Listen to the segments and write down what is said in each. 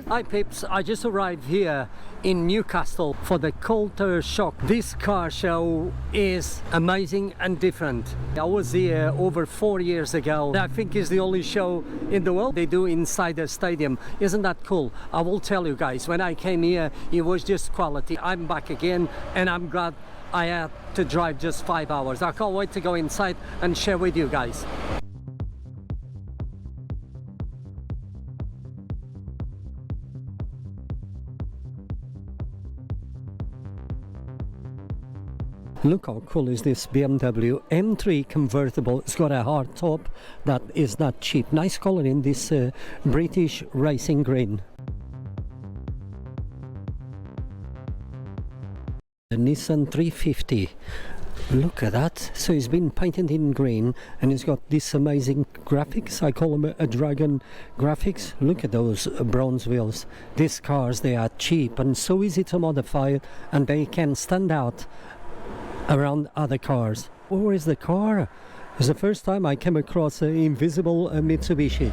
Hi peeps, I just arrived here in Newcastle for the Kultur Shock. This car show is amazing and different. I was here over 4 years ago. I think it's the only show in the world they do inside the stadium. Isn't that cool? I will tell you guys, when I came here, it was just quality. I'm back again and I'm glad I had to drive just 5 hours. I can't wait to go inside and share with you guys. Look how cool is this BMW M3 convertible. It's got a hard top that is not cheap. Nice color in this British racing green. The Nissan 350. Look at that. So it's been painted in green and it's got this amazing graphics. I call them a dragon graphics. Look at those bronze wheels. These cars, they are cheap and so easy to modify and they can stand out around other cars. Where is the car? It's the first time I came across an invisible Mitsubishi.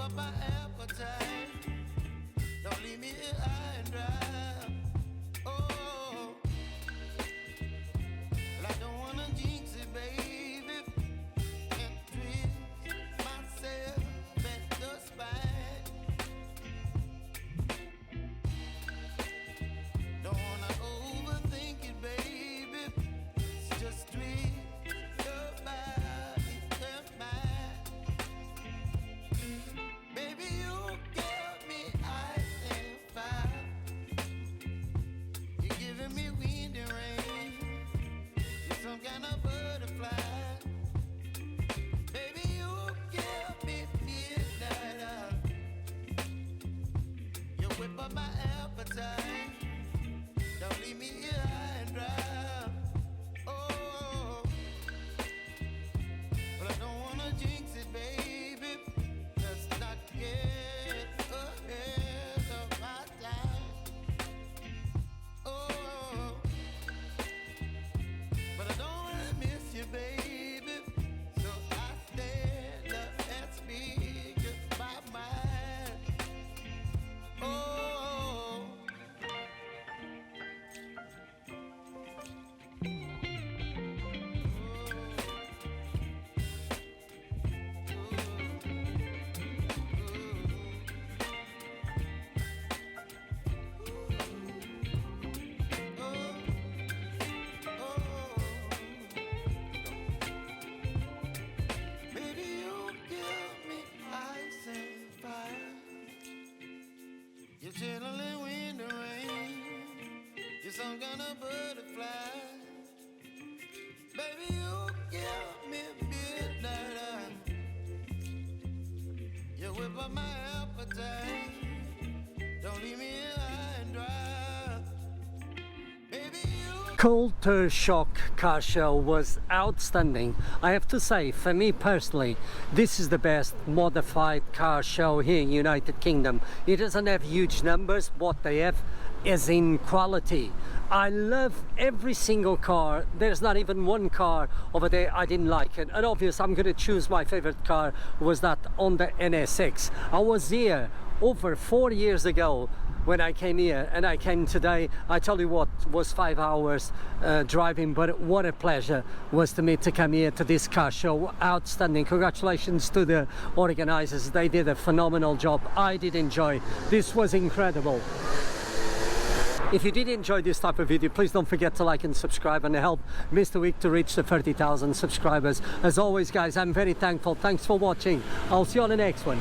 up my appetite. Don't leave me here high and dry. Oh, well, I don't wanna jinx it, baby, and twist myself at the spine. Don't wanna overthink it, baby. It's just twist your body and mine. Baby, you give me ice and fire. You're giving me wind and rain. You're some kind of butterfly. Baby, you give me midnight. You whip up my appetite. Don't leave me here high and dry. Oh, but I don't wanna jinx it, baby. Let's not get ahead of my time. Oh, but I don't wanna miss you, baby. So I stand up and speak just my mind. Oh. Baby, you give me ice and fire. You're chilling wind and rain. You're some kind of butterfly. Baby, you give me midnight. You whip up my appetite. Don't leave me here high and dry. Baby, you Kultur Shock car show was outstanding. I have to say, for me personally, this is the best modified car show here in United Kingdom. It doesn't have huge numbers. What they have is in quality. I love every single car. There's not even one car over there I didn't like it. And obviously I'm going to choose my favorite car was that Honda NSX. I was here over 4 years ago when I came here, and I came today. I tell you what, was 5 hours driving, but what a pleasure was to me to come here to this car show. Outstanding. Congratulations to the organizers. They did a phenomenal job. I did enjoy. This was incredible. If you did enjoy this type of video, please don't forget to like and subscribe and help Mr. Week to reach the 30,000 subscribers. As always, guys, I'm very thankful. Thanks for watching. I'll see you on the next one.